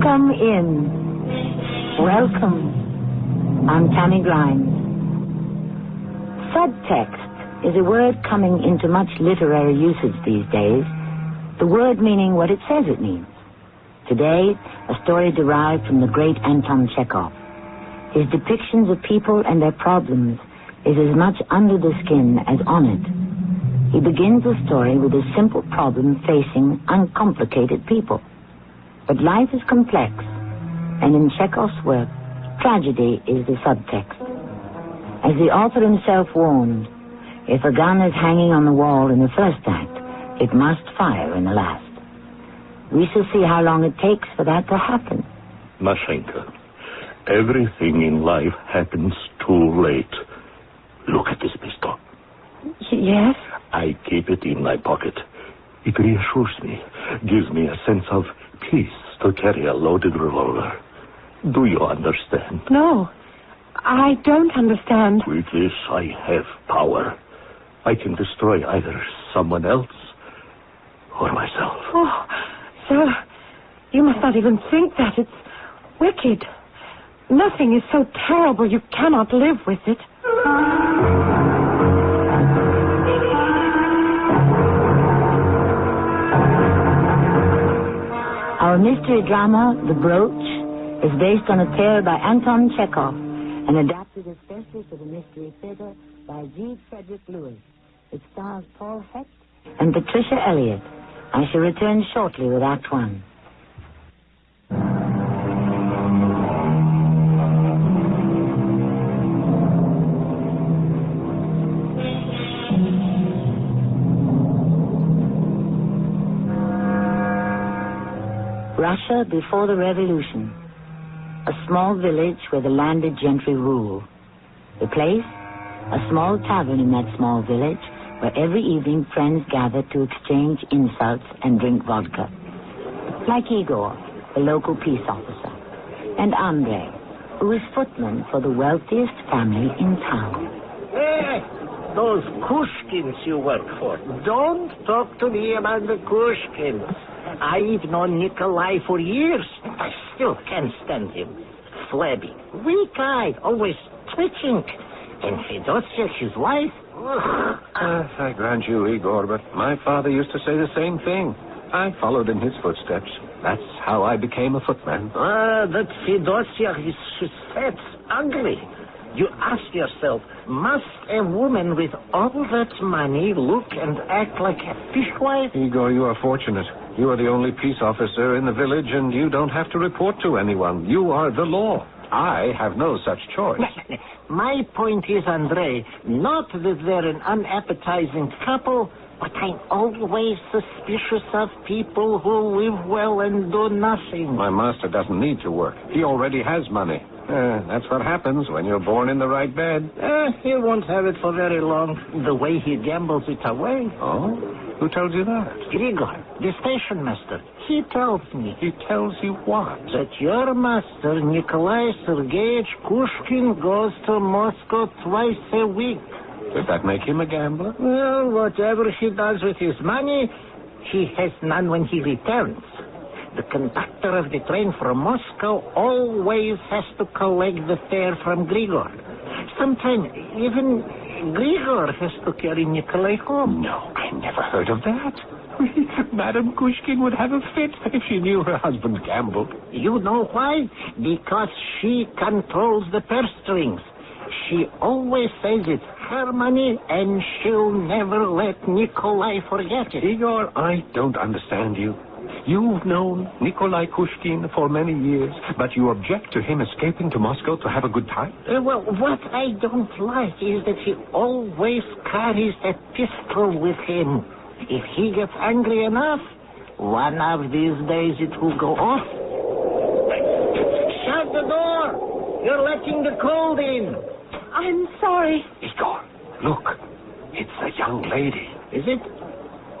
Come in. Welcome. I'm Tammy Grimes. Subtext is a word coming into much literary usage these days, the word meaning what it says it means. Today, a story derived from the great Anton Chekhov. His depictions of people and their problems is as much under the skin as on it. He begins the story with a simple problem facing uncomplicated people. But life is complex, and in Chekhov's work, tragedy is the subtext. As the author himself warned, if a gun is hanging on the wall in the first act, it must fire in the last. We shall see how long it takes for that to happen. Mashenka, everything in life happens too late. Look at this pistol. Yes? I keep it in my pocket. It reassures me, gives me a sense of peace to carry a loaded revolver. Do you understand? No, I don't understand. With this, I have power. I can destroy either someone else or myself. Oh, sir, you must not even think that. It's wicked. Nothing is so terrible you cannot live with it. Our mystery drama, The Brooch, is based on a tale by Anton Chekhov and adapted especially for the Mystery Theater by G. Frederick Lewis. It stars Paul Hecht and Patricia Elliott. I shall return shortly with Act One. Russia before the Revolution. A small village where the landed gentry rule. The place? A small tavern in that small village where every evening friends gather to exchange insults and drink vodka. Like Igor, the local peace officer, and Andrei, who is footman for the wealthiest family in town. Hey, those Kushkins you work for. Don't talk to me about the Kushkins. I've known Nikolai for years. I still can't stand him. Flabby, weak-eyed, always twitching. And Fedosia, his wife. I grant you, Igor, but my father used to say the same thing. I followed in his footsteps. That's how I became a footman. That Fedosia, she's fat, ugly. You ask yourself, must a woman with all that money look and act like a fishwife? Igor, you are fortunate. You are the only peace officer in the village, and you don't have to report to anyone. You are the law. I have no such choice. My point is, Andrei, not that they're an unappetizing couple, but I'm always suspicious of people who live well and do nothing. My master doesn't need to work. He already has money. That's what happens when you're born in the right bed. He won't have it for very long, the way he gambles it away. Oh? Who tells you that? Grigor, the station master. He tells me. He tells you what? That your master, Nikolai Sergeyevich Kushkin, goes to Moscow twice a week. Does that make him a gambler? Well, whatever he does with his money, he has none when he returns. The conductor of the train from Moscow always has to collect the fare from Grigor. Sometimes even Grigor has to carry Nikolai home. No, I never heard of that. Madame Kushkin would have a fit if she knew her husband gambled. You know why? Because she controls the purse strings. She always says it's her money, and she'll never let Nikolai forget it. Igor, I don't understand you. You've known Nikolai Kushkin for many years, but you object to him escaping to Moscow to have a good time? Well, what I don't like is that he always carries a pistol with him. If he gets angry enough, one of these days it will go off. Shut the door! You're letting the cold in. I'm sorry. Igor, look. It's a young lady. Is it?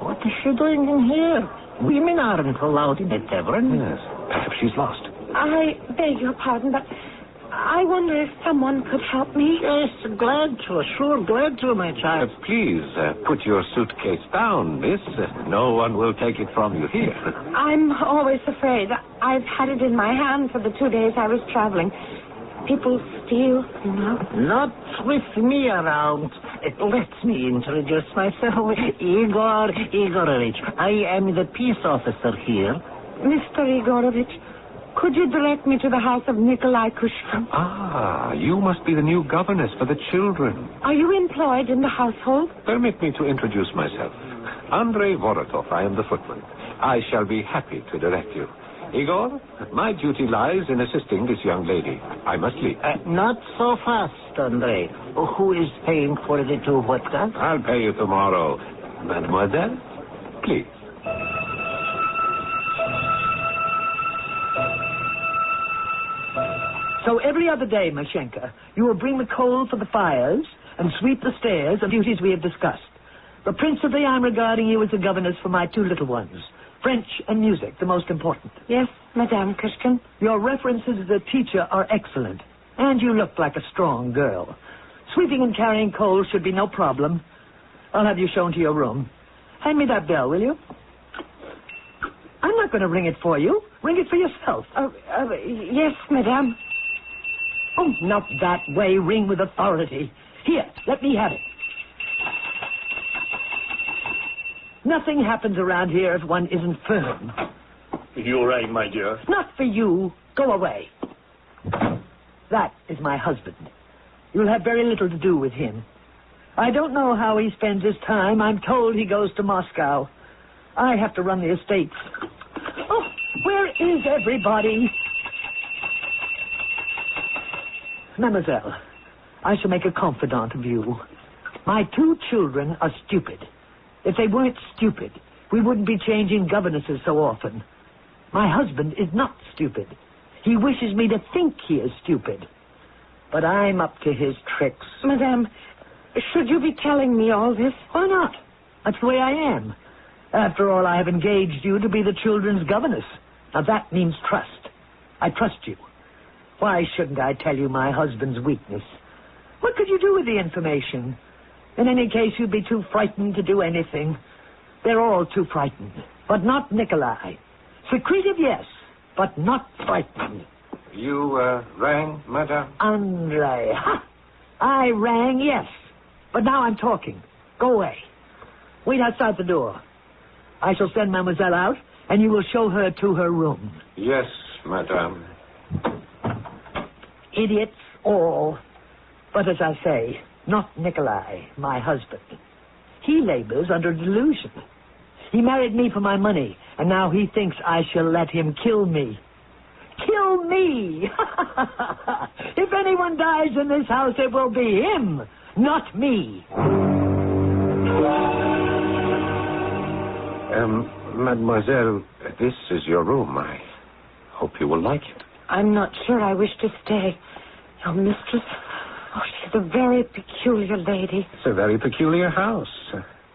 What is she doing in here? Women aren't allowed in a tavern. Yes. Perhaps she's lost. I beg your pardon, but I wonder if someone could help me. Yes, glad to. Sure, glad to, my child. Please, put your suitcase down, miss. No one will take it from you here. I'm always afraid. I've had it in my hand for the 2 days I was traveling. People steal, you know. Not with me around. Let me introduce myself. Igor Igorovich. I am the peace officer here. Mr. Igorovich, could you direct me to the house of Nikolai Kushkin? Ah, you must be the new governess for the children. Are you employed in the household? Permit me to introduce myself. Andrei Vorotov, I am the footman. I shall be happy to direct you. Igor, my duty lies in assisting this young lady. I must leave. Not so fast, Andrei. Who is paying for the 2 vodkas? I'll pay you tomorrow. Mademoiselle, please. So every other day, Mashenka, you will bring the coal for the fires and sweep the stairs, the duties we have discussed. But principally, I'm regarding you as the governess for my 2 little ones. French and music, the most important. Yes, Madame Kushkin. Your references as a teacher are excellent. And you look like a strong girl. Sweeping and carrying coal should be no problem. I'll have you shown to your room. Hand me that bell, will you? I'm not going to ring it for you. Ring it for yourself. Yes, Madame. Oh, not that way. Ring with authority. Here, let me have it. Nothing happens around here if one isn't firm. You rang, my dear. Not for you. Go away. That is my husband. You'll have very little to do with him. I don't know how he spends his time. I'm told he goes to Moscow. I have to run the estates. Oh, where is everybody? Mademoiselle, I shall make a confidant of you. My 2 children are stupid. If they weren't stupid, we wouldn't be changing governesses so often. My husband is not stupid. He wishes me to think he is stupid. But I'm up to his tricks. Madame, should you be telling me all this? Why not? That's the way I am. After all, I have engaged you to be the children's governess. Now, that means trust. I trust you. Why shouldn't I tell you my husband's weakness? What could you do with the information? In any case, you'd be too frightened to do anything. They're all too frightened. But not Nikolai. Secretive, yes, but not frightened. You rang, Madame? Andrei. Ha! I rang, yes. But now I'm talking. Go away. Wait outside the door. I shall send Mademoiselle out, and you will show her to her room. Yes, Madame. Idiots, all. But as I say, not Nikolai, my husband. He labors under delusion. He married me for my money, and now he thinks I shall let him kill me. Kill me! If anyone dies in this house, it will be him, not me. Mademoiselle, this is your room. I hope you will like it. I'm not sure I wish to stay. Your mistress, she's a very peculiar lady. It's a very peculiar house.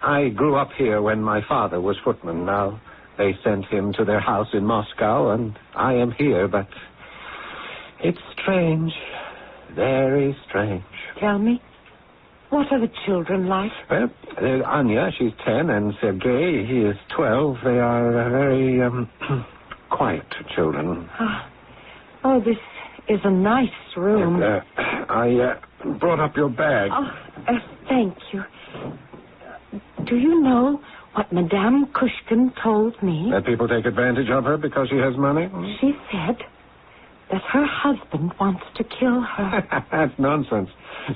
I grew up here when my father was footman. Now they sent him to their house in Moscow, and I am here, but it's strange. Very strange. Tell me, what are the children like? Well, Anya, she's 10, and Sergei, he is 12. They are very, quiet children. Oh, this is a nice room. I brought up your bag. Oh, thank you. Do you know what Madame Kushkin told me? That people take advantage of her because she has money? She said that her husband wants to kill her. That's nonsense.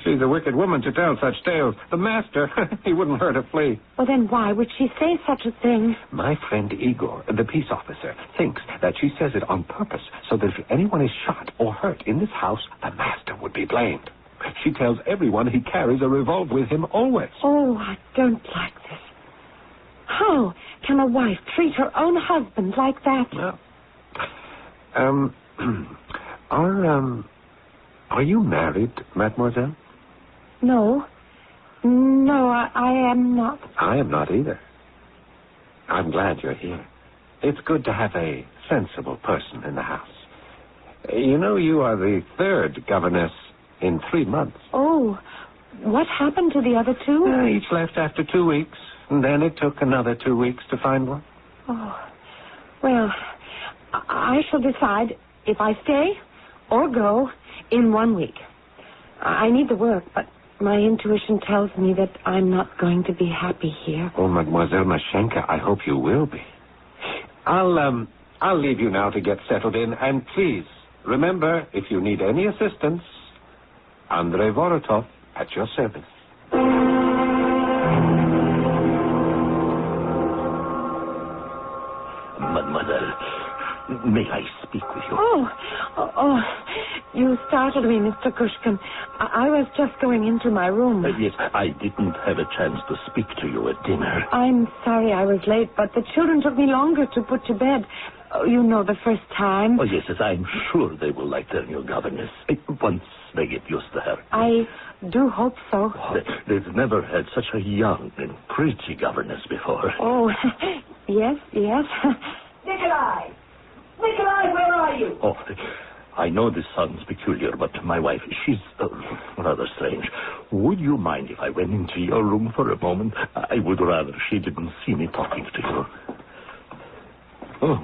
She's a wicked woman to tell such tales. The master, he wouldn't hurt a flea. Well, then why would she say such a thing? My friend Igor, the peace officer, thinks that she says it on purpose so that if anyone is shot or hurt in this house, the master would be blamed. She tells everyone he carries a revolver with him always. Oh, I don't like this. How can a wife treat her own husband like that? Are you married, mademoiselle? No, I am not. I am not either. I'm glad you're here. It's good to have a sensible person in the house. You know, you are the third governess in 3 months. Oh, what happened to the other two? Each left after 2 weeks, and then it took another 2 weeks to find one. Oh, well, I shall decide if I stay or go in 1 week. I need the work, but my intuition tells me that I'm not going to be happy here. Oh, Mademoiselle Mashenka, I hope you will be. I'll leave you now to get settled in, and please, remember, if you need any assistance, Andrei Vorotov at your service. Mademoiselle, may I speak with you? Oh, you startled me, Mr. Kushkin. I was just going into my room. Yes, I didn't have a chance to speak to you at dinner. I'm sorry I was late, but the children took me longer to put to bed. Oh, you know, the first time. Oh, yes, I'm sure they will like their new governess. Once they get used to her. I do hope so. Oh, they've never had such a young and pretty governess before. Oh, yes. Nikolai, where are you? Oh, I know this sounds peculiar, but my wife, she's rather strange. Would you mind if I went into your room for a moment? I would rather she didn't see me talking to you. Oh,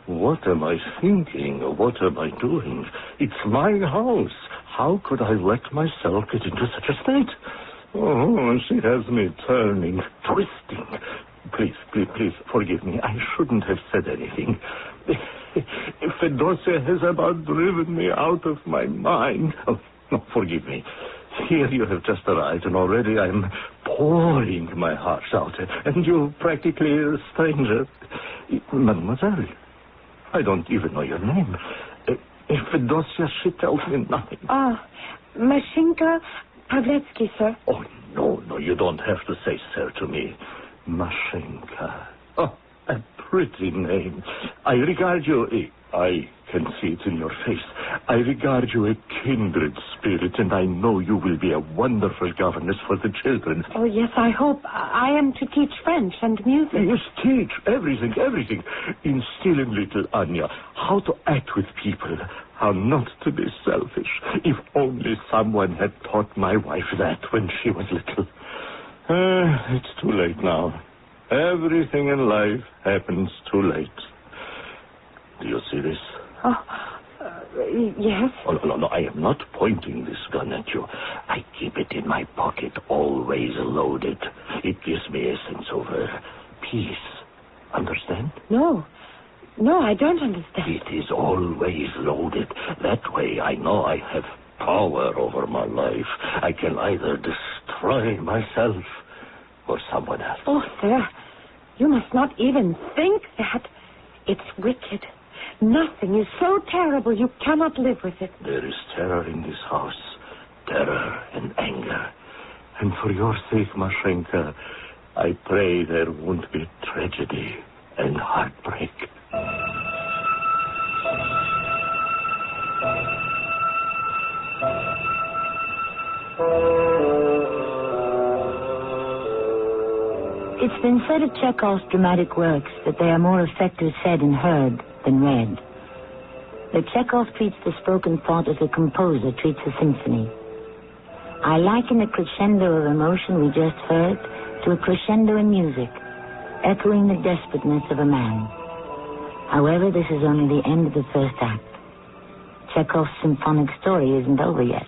what am I thinking? What am I doing? It's my house. How could I let myself get into such a state? Oh, she has me turning, twisting. Please, forgive me. I shouldn't have said anything. Fedosia has about driven me out of my mind. Oh, no, forgive me. Here you have just arrived, and already I'm pouring my heart out, and you're practically a stranger. Mademoiselle, I don't even know your name. Fedosia, she tells me nothing. Mashenka Pavletsky, sir. Oh, no, you don't have to say sir to me. Mashenka. Oh, a pretty name. I regard you... I can see it in your face. I regard you a kindred spirit, and I know you will be a wonderful governess for the children. Oh, yes, I hope. I am to teach French and music. Yes, teach everything. Instill in little Anya how to act with people, how not to be selfish. If only someone had taught my wife that when she was little. It's too late now. Everything in life happens too late. Do you see this? Yes. Oh, no, I am not pointing this gun at you. I keep it in my pocket, always loaded. It gives me a sense of peace. Understand? No, I don't understand. It is always loaded. That way I know I have power over my life. I can either destroy myself or someone else. Oh, sir, you must not even think that. It's wicked. Nothing is so terrible you cannot live with it. There is terror in this house. Terror and anger. And for your sake, Mashenka, I pray there won't be tragedy and heartbreak. It's been said of Chekhov's dramatic works that they are more effective said and heard than read. But Chekhov treats the spoken thought as a composer treats a symphony. I liken the crescendo of emotion we just heard to a crescendo in music, echoing the desperateness of a man. However, this is only the end of the first act. Chekhov's symphonic story isn't over yet.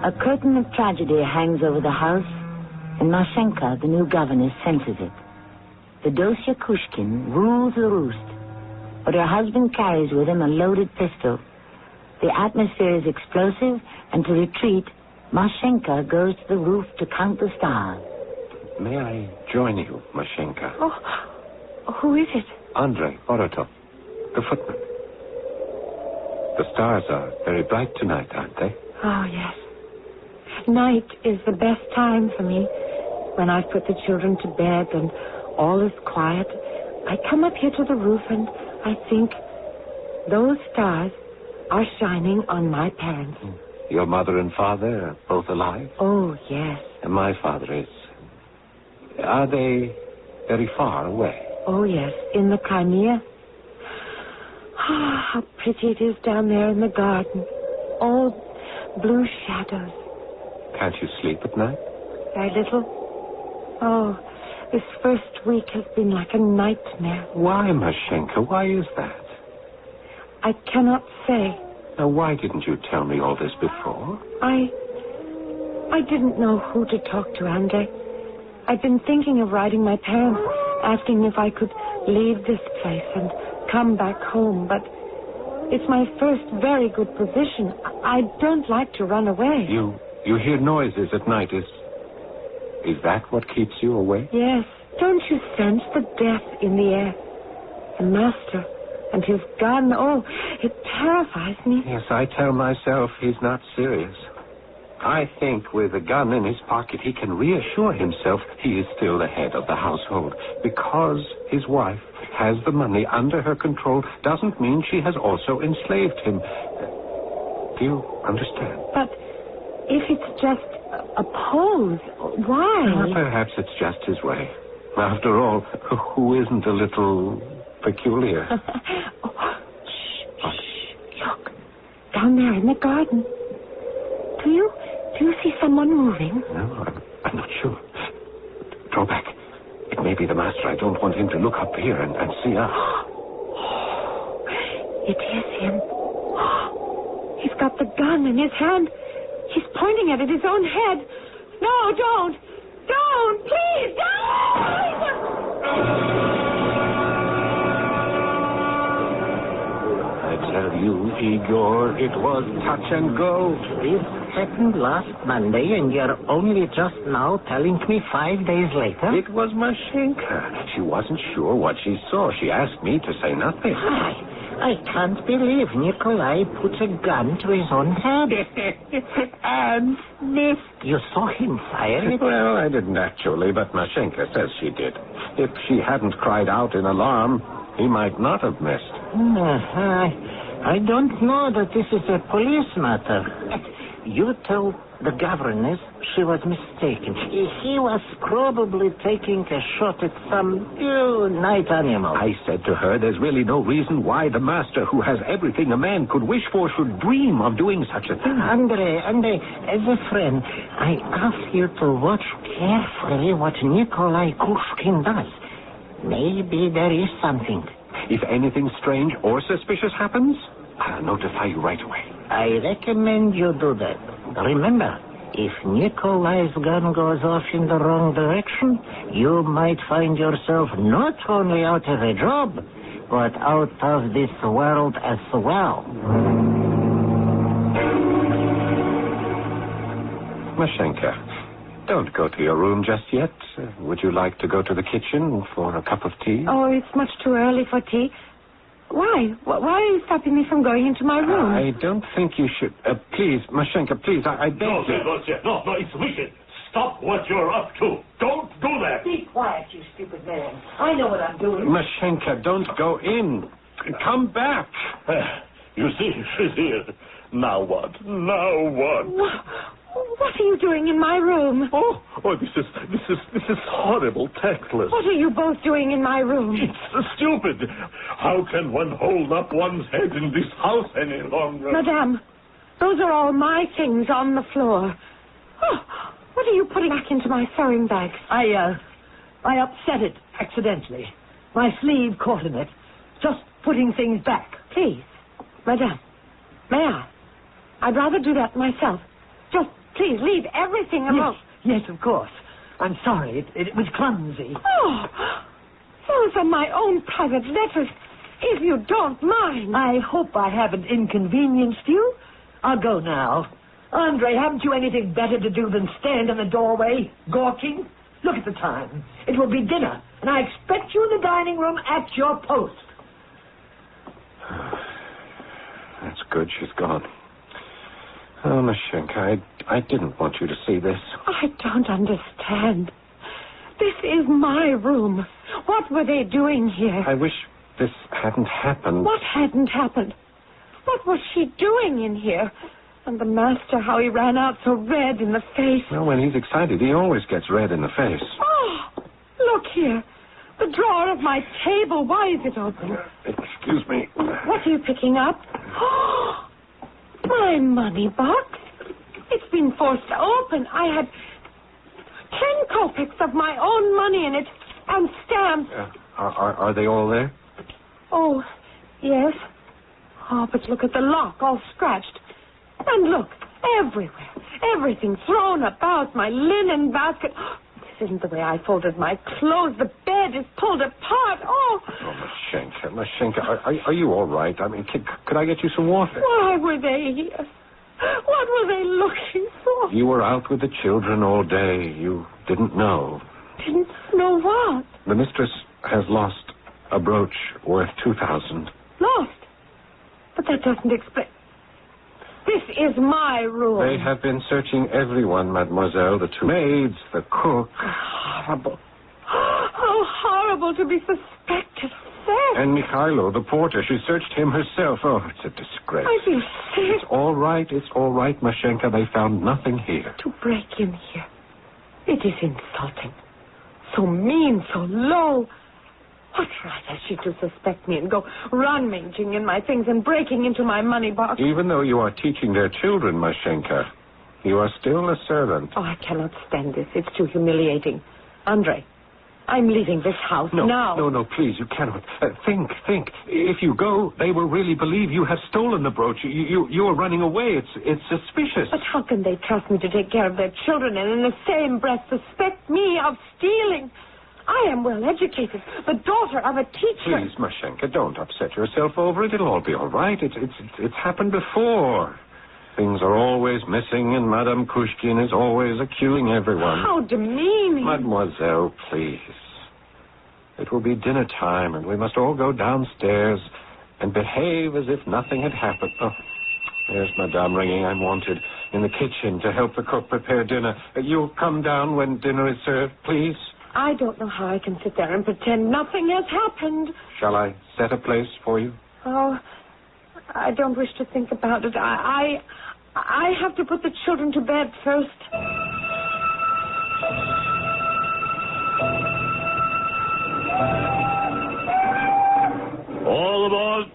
A curtain of tragedy hangs over the house, and Mashenka, the new governess, senses it. Fedosia Kushkin rules the roost, but her husband carries with him a loaded pistol. The atmosphere is explosive, and to retreat, Mashenka goes to the roof to count the stars. May I join you, Mashenka? Oh, who is it? Andrei Vorotov, the footman. The stars are very bright tonight, aren't they? Oh, yes. Night is the best time for me. When I've put the children to bed and all is quiet, I come up here to the roof and I think those stars are shining on my parents. Your mother and father are both alive? Oh, yes. And my father is. Are they very far away? Oh, yes, in the Crimea. Ah, how pretty it is down there in the garden. All blue shadows. Can't you sleep at night? Very little. Oh, this first week has been like a nightmare. Why, Mashenka? Why is that? I cannot say. Now, why didn't you tell me all this before? I didn't know who to talk to, Andre. I'd been thinking of writing my parents, asking if I could leave this place and come back home, but it's my first very good position. I don't like to run away. You hear noises at night. Is that what keeps you awake? Yes. Don't you sense the death in the air? The master and his gun, oh, it terrifies me. Yes, I tell myself he's not serious. I think with a gun in his pocket, he can reassure himself he is still the head of the household. Because his wife has the money under her control doesn't mean she has also enslaved him. Do you understand? But if it's just a pose, why? Well, perhaps it's just his way. After all, who isn't a little peculiar? Oh, shh. Look, down there in the garden. Do you see someone moving? No, I'm not sure. Draw back. It may be the master. I don't want him to look up here and see us. It is him. He's got the gun in his hand. He's pointing it at his own head. No, don't. Don't, please, don't! I tell you, Igor, it was touch and go. This happened last Monday, and you're only just now telling me 5 days later? It was Mashenka. She wasn't sure what she saw. She asked me to say nothing. I can't believe Nikolai put a gun to his own head. And missed. You saw him fire it? Well, I didn't actually, but Mashenka says she did. If she hadn't cried out in alarm, he might not have missed. I don't know that this is a police matter. You told the governess she was mistaken. He was probably taking a shot at some night animal. I said to her, there's really no reason why the master, who has everything a man could wish for, should dream of doing such a thing. Andre, as a friend, I ask you to watch carefully what Nikolai Kushkin does. Maybe there is something. If anything strange or suspicious happens, I'll notify you right away. I recommend you do that. Remember, if Nikolai's gun goes off in the wrong direction, you might find yourself not only out of a job, but out of this world as well. Mashenka, don't go to your room just yet. Would you like to go to the kitchen for a cup of tea? Oh, it's much too early for tea. Why? Why are you stopping me from going into my room? I don't think you should. Please, Mashenka, please, I beg you. No, it's wicked. Stop what you're up to. Don't do that. Be quiet, you stupid man. I know what I'm doing. Mashenka, don't go in. Come back. You see, she's here. Now what? What are you doing in my room? Oh, this is horrible, tactless. What are you both doing in my room? It's stupid. How can one hold up one's head in this house any longer? Madame, those are all my things on the floor. Oh, what are you putting back into my sewing bag? I upset it accidentally. My sleeve caught in it. Just putting things back. Please, Madame, may I? I'd rather do that myself. Just please leave everything alone. Yes, of course. I'm sorry. It was clumsy. Oh, those are my own private letters, if you don't mind. I hope I haven't inconvenienced you. I'll go now. Andre, haven't you anything better to do than stand in the doorway, gawking? Look at the time. It will be dinner, and I expect you in the dining room at your post. That's good. She's gone. Oh, Mashenka, I didn't want you to see this. I don't understand. This is my room. What were they doing here? I wish this hadn't happened. What hadn't happened? What was she doing in here? And the master, how he ran out so red in the face. Well, when he's excited, he always gets red in the face. Oh, look here. The drawer of my table. Why is it open? Excuse me. What are you picking up? Oh, my money box. It's been forced open. I had 10 kopecks of my own money in it and stamps. Are they all there? Oh, yes. Oh, but look at the lock, all scratched. And look, everywhere. Everything thrown about. My linen basket. This isn't the way I folded my clothes. The bed is pulled apart. Oh, Mashenka, are you all right? I mean, could I get you some water? Why were they here? What were they looking for? You were out with the children all day. You didn't know. Didn't know what? The mistress has lost a brooch worth 2,000. Lost? But that doesn't explain... This is my room. They have been searching everyone, mademoiselle. The 2 maids, the cook. Horrible. How horrible to be suspected of theft. And Mikhailo, the porter. She searched him herself. Oh, it's a disgrace. I feel sick. It's all right, Mashenka. They found nothing here. To break in here. It is insulting. So mean, so low. What right has she to suspect me and go rummaging in my things and breaking into my money box? Even though you are teaching their children, Mashenka, you are still a servant. Oh, I cannot stand this. It's too humiliating. Andre, I'm leaving this house now. No, please, you cannot. Think. If you go, they will really believe you have stolen the brooch. You are running away. It's suspicious. But how can they trust me to take care of their children and in the same breath suspect me of stealing? I am well educated, the daughter of a teacher. Please, Mashenka, don't upset yourself over it. It'll all be all right. It's happened before. Things are always missing, and Madame Kushkin is always accusing everyone. How demeaning. Mademoiselle, please. It will be dinner time, and we must all go downstairs and behave as if nothing had happened. Oh, there's Madame ringing. I'm wanted in the kitchen to help the cook prepare dinner. You'll come down when dinner is served, please? I don't know how I can sit there and pretend nothing has happened. Shall I set a place for you? Oh, I don't wish to think about it. I have to put the children to bed first. All aboard.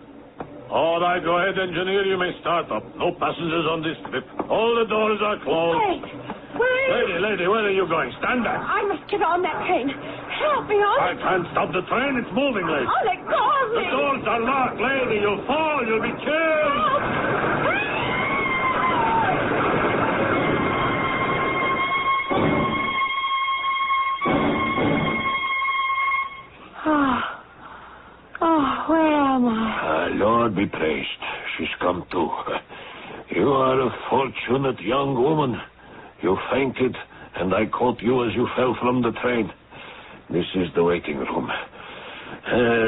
All right, go ahead, engineer. You may start up. No passengers on this trip. All the doors are closed. Wait. Lady, where are you going? Stand back. I must get on that train. Help me on. I can't stop the train. It's moving, lady. Oh, let go of me. The doors are locked, lady. You'll fall. You'll be killed. Oh, where am I? Lord be praised. She's come to. You are a fortunate young woman. You fainted, and I caught you as you fell from the train. This is the waiting room.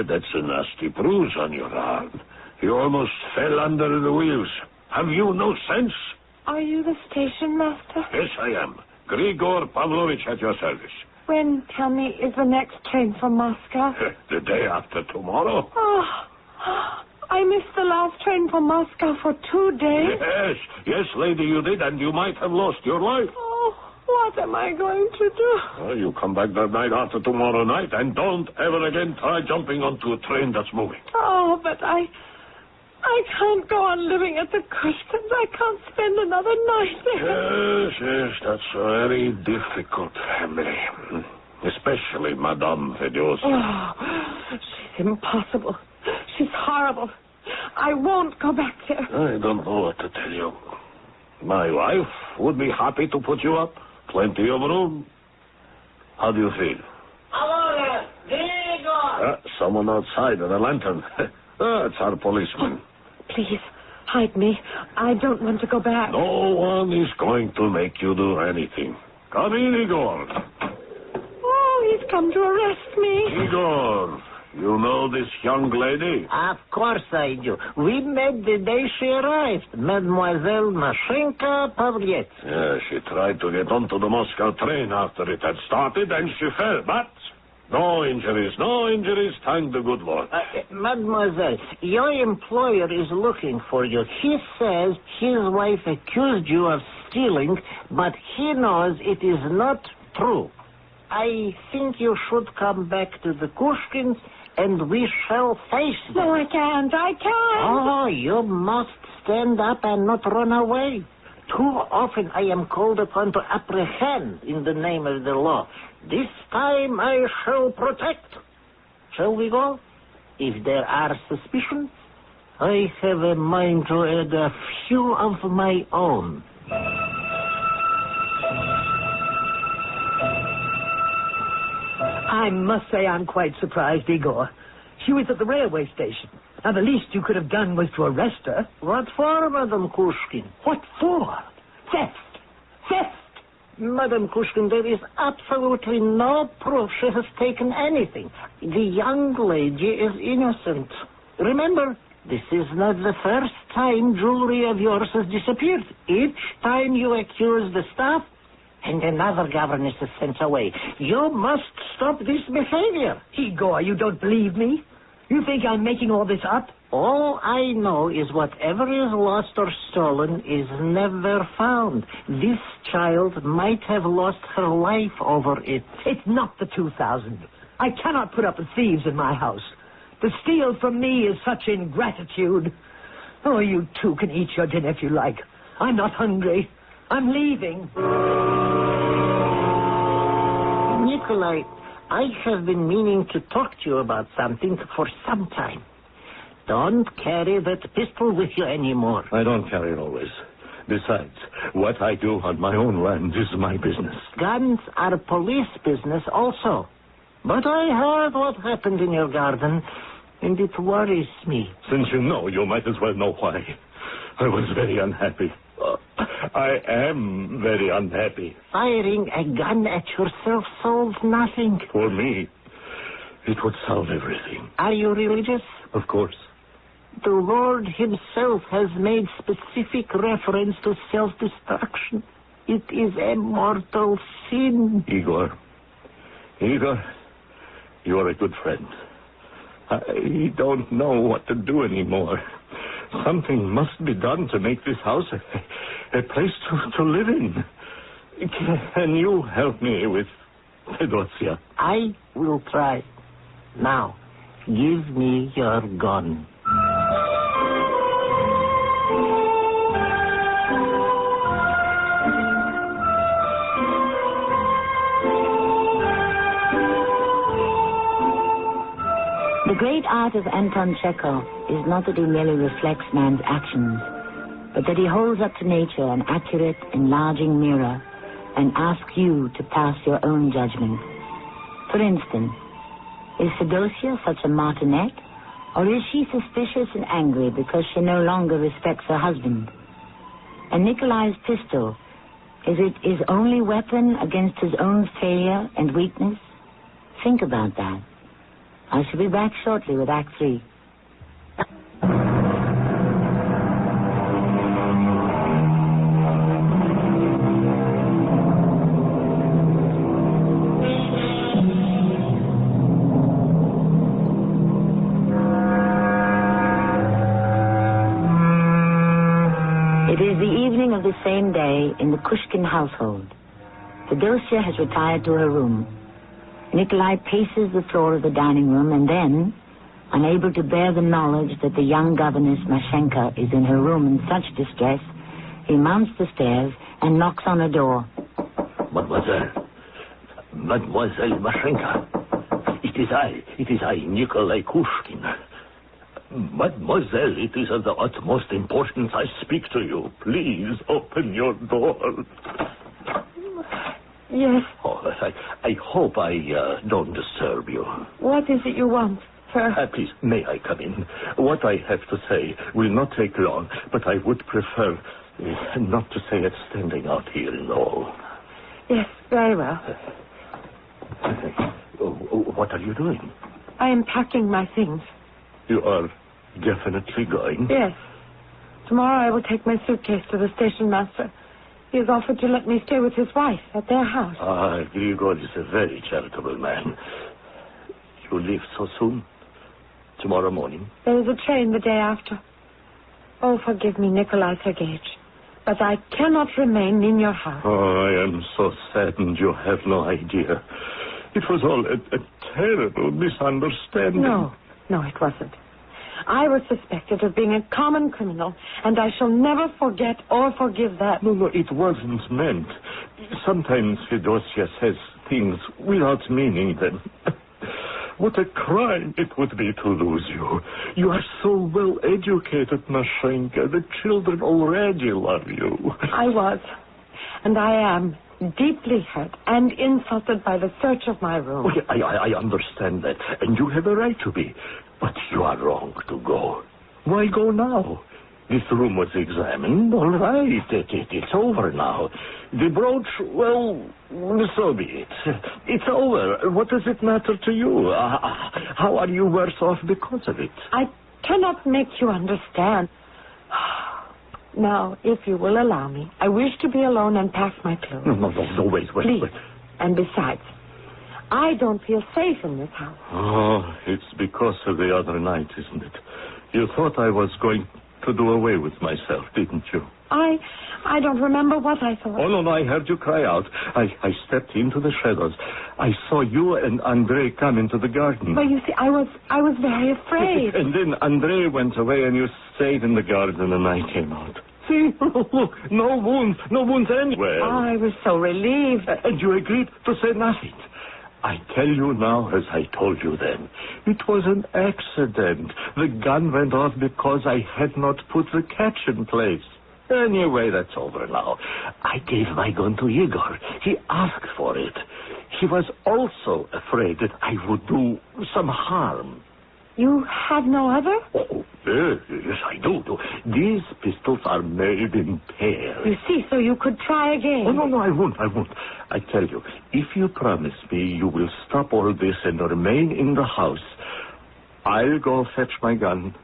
That's a nasty bruise on your arm. You almost fell under the wheels. Have you no sense? Are you the station master? Yes, I am. Grigor Pavlovich at your service. When, tell me, is the next train from Moscow? The day after tomorrow. Oh, I missed the last train from Moscow for 2 days. Yes, lady, you did, and you might have lost your life. Oh, what am I going to do? Well, you come back the night after tomorrow night, and don't ever again try jumping onto a train that's moving. Oh, but I can't go on living at the Kushkins. I can't spend another night there. Yes, that's a very difficult family. Especially Madame Fedyosa. Oh, she's impossible. She's horrible. I won't go back there. I don't know what to tell you. My wife would be happy to put you up. Plenty of room. How do you feel? Hello there, Grigor. Someone outside with a lantern. It's our policeman. Please, hide me. I don't want to go back. No one is going to make you do anything. Come in, Igor. Oh, he's come to arrest me. Igor, you know this young lady? Of course I do. We met the day she arrived. Mademoiselle Mashenka Pavliets. Yeah, she tried to get onto the Moscow train after it had started, and she fell. But No injuries, thank the good Lord. Mademoiselle, your employer is looking for you. He says his wife accused you of stealing, but he knows it is not true. I think you should come back to the Kushkins, and we shall face them. No, I can't. Oh, you must stand up and not run away. Too often I am called upon to apprehend in the name of the law. This time I shall protect. Shall we go? If there are suspicions, I have a mind to add a few of my own. I must say I'm quite surprised, Igor. She was at the railway station. Now, the least you could have done was to arrest her. What for, Madame Kushkin? What for? Theft! Madame Kushkin, there is absolutely no proof she has taken anything. The young lady is innocent. Remember, this is not the first time jewelry of yours has disappeared. Each time you accuse the staff, and another governess is sent away. You must stop this behavior. Igor, you don't believe me? You think I'm making all this up? All I know is whatever is lost or stolen is never found. This child might have lost her life over it. It's not the 2,000. I cannot put up with thieves in my house. To steal from me is such ingratitude. Oh, you two can eat your dinner if you like. I'm not hungry. I'm leaving. Nikolai, I have been meaning to talk to you about something for some time. Don't carry that pistol with you anymore. I don't carry it always. Besides, what I do on my own land is my business. Guns are police business also. But I heard what happened in your garden, and it worries me. Since you know, you might as well know why. I was very unhappy. I am very unhappy. Firing a gun at yourself solves nothing. For me, it would solve everything. Are you religious? Of course. The Lord himself has made specific reference to self-destruction. It is a mortal sin. Igor, you are a good friend. I don't know what to do anymore. Something must be done to make this house a place to live in. Can you help me with Fedosia? I will try. Now, give me your gun. The great art of Anton Chekhov is not that he merely reflects man's actions, but that he holds up to nature an accurate, enlarging mirror and asks you to pass your own judgment. For instance, is Fedosia such a martinet, or is she suspicious and angry because she no longer respects her husband? And Nikolai's pistol, is it his only weapon against his own failure and weakness? Think about that. I shall be back shortly with Act 3. It is the evening of the same day in the Kushkin household. Fedosia has retired to her room. Nikolai paces the floor of the dining room, and then, unable to bear the knowledge that the young governess Mashenka is in her room in such distress, he mounts the stairs and knocks on her door. Mademoiselle Mashenka, it is I, Nikolai Kushkin. Mademoiselle, it is of the utmost importance I speak to you. Please open your door. Yes. Oh, I hope I don't disturb you. What is it you want, sir? Please, may I come in? What I have to say will not take long, but I would prefer not to say it standing out here in the hall. Yes, very well. What are you doing? I am packing my things. You are definitely going? Yes. Tomorrow I will take my suitcase to the station master. He has offered to let me stay with his wife at their house. Grigor is a very charitable man. you leave so soon? Tomorrow morning? There is a train the day after. Oh, forgive me, Nikolai Sergeyevich, but I cannot remain in your house. Oh, I am so saddened you have no idea. It was all a terrible misunderstanding. No, it wasn't. I was suspected of being a common criminal, and I shall never forget or forgive that. No, it wasn't meant. Sometimes Fedosia says things without meaning them. What a crime it would be to lose you. You are so well educated, Mashenka. The children already love you. I was, and I am, deeply hurt and insulted by the search of my room. Okay, I understand that, and you have a right to be. But you are wrong to go. Why go now? This room was examined. All right, it's over now. The brooch, well, so be it. It's over. What does it matter to you? How are you worse off because of it? I cannot make you understand. Now, if you will allow me, I wish to be alone and pack my clothes. No, wait. Please. And besides, I don't feel safe in this house. Oh, it's because of the other night, isn't it? You thought I was going to do away with myself, didn't you? I don't remember what I thought. Oh, no, I heard you cry out. I stepped into the shadows. I saw you and Andrei come into the garden. Well, you see, I was very afraid. And then Andrei went away and you stayed in the garden and I came out. See, look, no wounds anywhere. I was so relieved. And you agreed to say nothing. I tell you now, as I told you then, it was an accident. The gun went off because I had not put the catch in place. Anyway, that's over now. I gave my gun to Igor. He asked for it. He was also afraid that I would do some harm. You have no other? Oh, yes, I do. These pistols are made in pairs. You see, so you could try again. Oh, no, I won't. I tell you, if you promise me you will stop all this and remain in the house, I'll go fetch my gun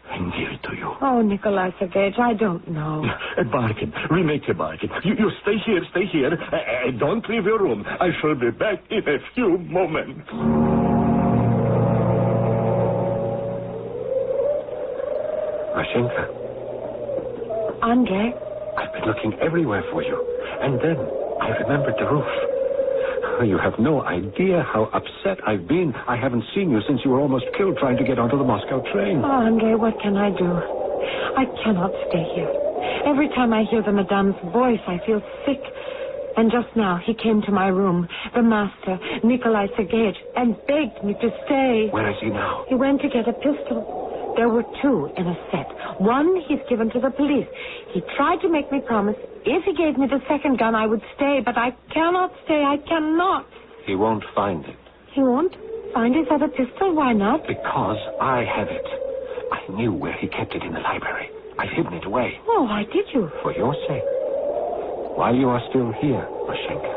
and give it to you. Oh, Nikolai Sergeyevich, I don't know. A bargain. We make a bargain. You stay here. Don't leave your room. I shall be back in a few moments. Mashenka. Andrei? I've been looking everywhere for you. And then I remembered the roof. You have no idea how upset I've been. I haven't seen you since you were almost killed trying to get onto the Moscow train. Oh, Andrei, what can I do? I cannot stay here. Every time I hear the madame's voice, I feel sick. And just now, he came to my room, the master, Nikolai Sergeyevich, and begged me to stay. Where is he now? He went to get a pistol. There were two in a set. One he's given to the police. He tried to make me promise if he gave me the second gun, I would stay, but I cannot stay. I cannot. He won't find it. He won't find his other pistol? Why not? Because I have it. I knew where he kept it in the library. I've hidden it away. Oh, why did you? For your sake. While you are still here, Mashenka,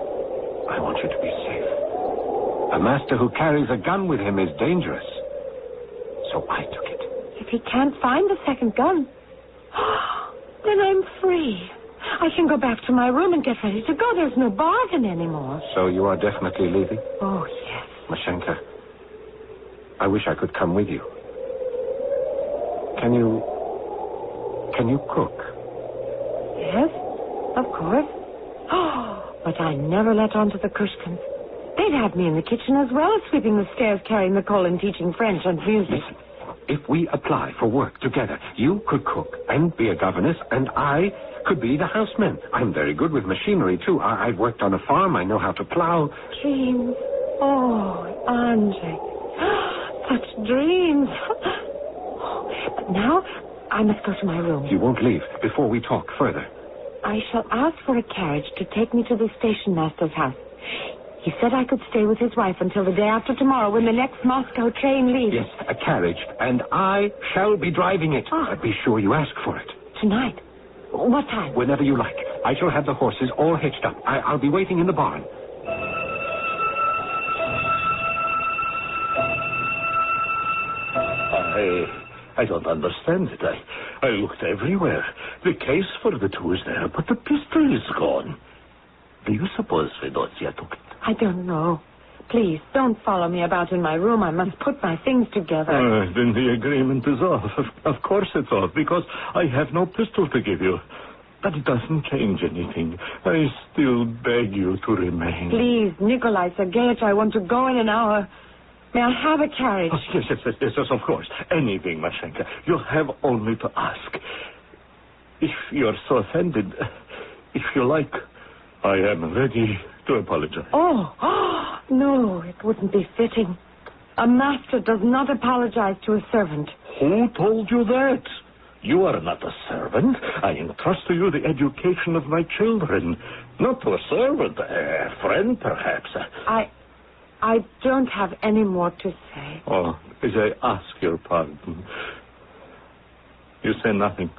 I want you to be safe. A master who carries a gun with him is dangerous. So I took it. If he can't find the second gun, then I'm free. I can go back to my room and get ready to go. There's no bargain anymore. So you are definitely leaving? Oh, yes. Mashenka, I wish I could come with you. Can you cook? Yes, of course. Oh, but I never let on to the Kushkins. They'd have me in the kitchen as well as sweeping the stairs, carrying the coal, and teaching French and music. Listen, if we apply for work together, you could cook and be a governess, and I could be the houseman. I'm very good with machinery, too. I've worked on a farm. I know how to plow. Dreams. Oh, Andrei. Such dreams. But now, I must go to my room. You won't leave before we talk further. I shall ask for a carriage to take me to the station master's house. He said I could stay with his wife until the day after tomorrow when the next Moscow train leaves. Yes, a carriage, and I shall be driving it. Ah. But be sure you ask for it. Tonight? What time? Whenever you like. I shall have the horses all hitched up. I'll be waiting in the barn. I don't understand it. I looked everywhere. The case for the two is there, but the pistol is gone. Do you suppose Fedosia took it? I don't know. Please, don't follow me about in my room. I must put my things together. Then the agreement is off. Of course it's off, because I have no pistol to give you. But it doesn't change anything. I still beg you to remain. Please, Nikolai Sergeyevich, I want to go in an hour. May I have a carriage? Oh, yes, of course. Anything, Mashenka. You have only to ask. If you're so offended, if you like, I am ready to apologize. Oh, no, it wouldn't be fitting. A master does not apologize to a servant. Who told you that? You are not a servant. I entrust to you the education of my children. Not to a servant, a friend, perhaps. I don't have any more to say. Oh, as I ask your pardon. You say nothing.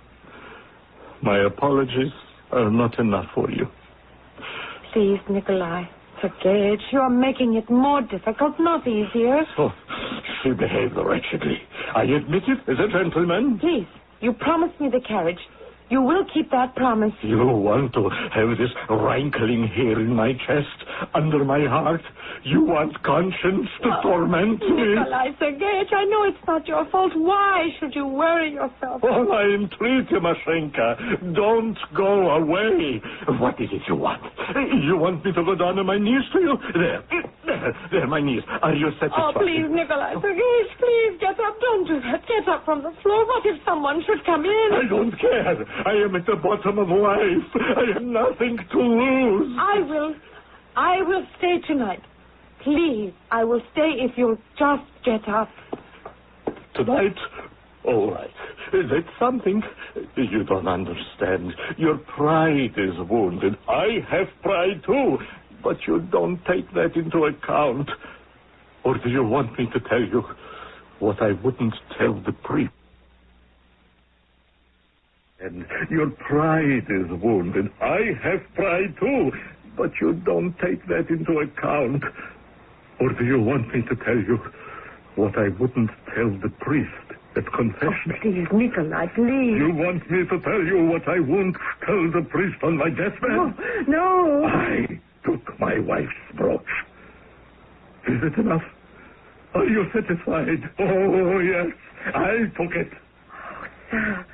My apologies are not enough for you. Please, Nikolai Sergeyevich, you are making it more difficult, not easier. Oh, she behaved wretchedly. I admit it as a gentleman. Please, you promised me the carriage. You will keep that promise. You want to have this rankling here in my chest, under my heart? You want conscience to torment me? Nikolai Sergeyevich, I know it's not your fault. Why should you worry yourself? Oh, I entreat you, Mashenka. Don't go away. What is it you want? You want me to go down on my knees to you? There, my knees. Are you satisfied? Oh, please, Nikolai Sergeyevich, please get up. Don't do that. Get up from the floor. What if someone should come in? I don't care. I am at the bottom of life. I have nothing to lose. I will stay tonight. Please, I will stay if you'll just get up. Tonight? All right. That's something. You don't understand. Your pride is wounded. I have pride too. But you don't take that into account. Or do you want me to tell you what I wouldn't tell the priest? And your pride is wounded. I have pride too. But you don't take that into account. Or do you want me to tell you what I wouldn't tell the priest at confession? Oh, please, Nikolai, please. You want me to tell you what I won't tell the priest on my deathbed? No. I took my wife's brooch. Is it enough? Are you satisfied? Oh, yes, I took it. Oh, sir,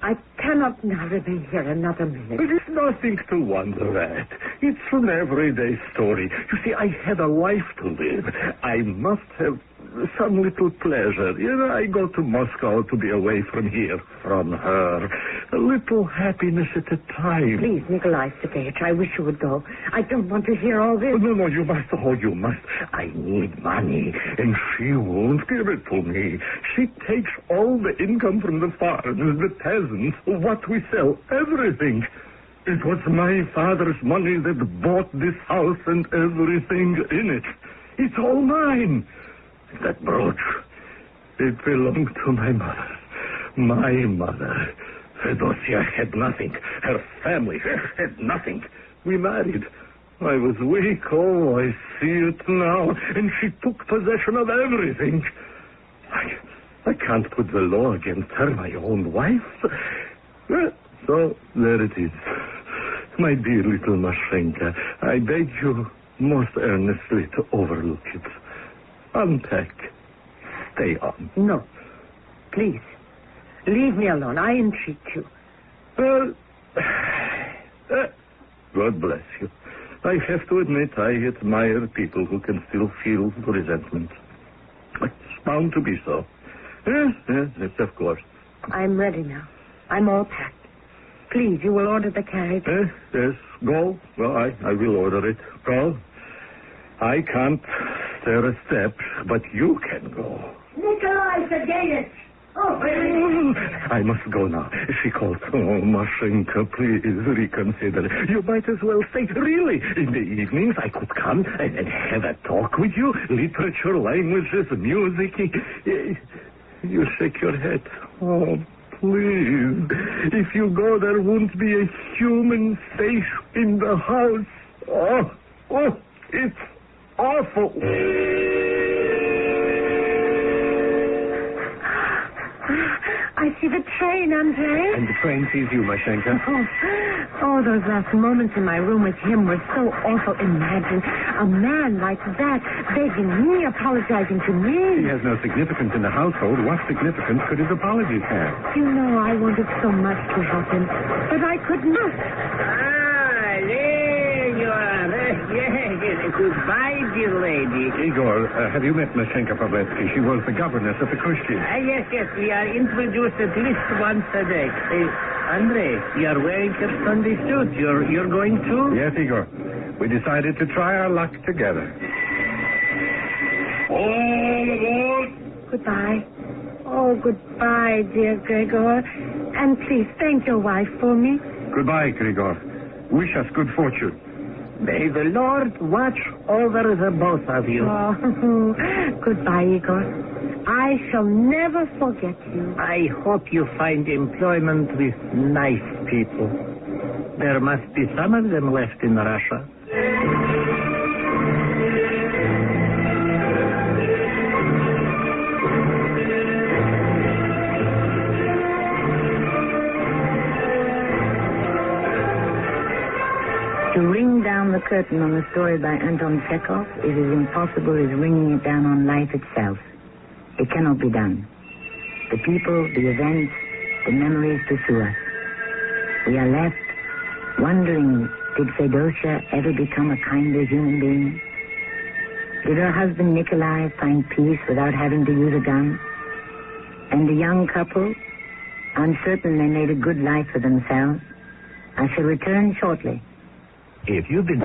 I cannot now remain here another minute. It is nothing to wonder at. It's an everyday story. You see, I have a life to live. I must have some little pleasure. You know, I go to Moscow to be away from here, from her. A little happiness at a time. Please, Nikolai Sergeyevich, I wish you would go. I don't want to hear all this. No, you must. Oh, you must. I need money, and she won't give it to me. She takes all the income from the farms, the peasants, what we sell, everything. It was my father's money that bought this house and everything in it. It's all mine. That brooch, it belonged to my mother. My mother. Fedosia had nothing. Her family had nothing. We married. I was weak. Oh, I see it now. And she took possession of everything. I can't put the law against her, my own wife. So, there it is. My dear little Mashenka, I beg you most earnestly to overlook it. Unpack. Stay on. No. Please. Leave me alone. I entreat you. Well, God bless you. I have to admit I admire people who can still feel resentment. It's bound to be so. Yes, of course. I'm ready now. I'm all packed. Please, you will order the carriage. Yes. Go. Well, I will order it. Go. I can't stir a step, but you can go. Nikolai Sergeyevich! Oh, I must go now. She called. Oh, Mashenka, please reconsider. You might as well stay. Really, in the evenings I could come and have a talk with you. Literature, languages, music. You shake your head. Oh, please. If you go, there won't be a human face in the house. Oh, it's awful. I see the train, Andre. And the train sees you, Mashenka. Oh, those last moments in my room with him were so awful. Imagine a man like that begging me, apologizing to me. He has no significance in the household. What significance could his apologies have? You know, I wanted so much to help him, but I could not. There you are. Goodbye, dear lady. Igor, have you met Mashenka Pavletsky? She was the governess at the Kushkin. Yes. We are introduced at least once a day. Andre, you are wearing your Sunday suit. You're going too? Yes, Igor. We decided to try our luck together. All aboard! Goodbye. Oh, goodbye, dear Gregor. And please thank your wife for me. Goodbye, Grigor. Wish us good fortune. May the Lord watch over the both of you. Oh, goodbye, Igor. I shall never forget you. I hope you find employment with nice people. There must be some of them left in Russia. To ring down the curtain on a story by Anton Chekhov is as impossible as ringing it down on life itself. It cannot be done. The people, the events, the memories pursue us. We are left wondering, did Fedosia ever become a kinder human being? Did her husband Nikolai find peace without having to use a gun? And the young couple? I'm certain they made a good life for themselves. I shall return shortly. If you've been...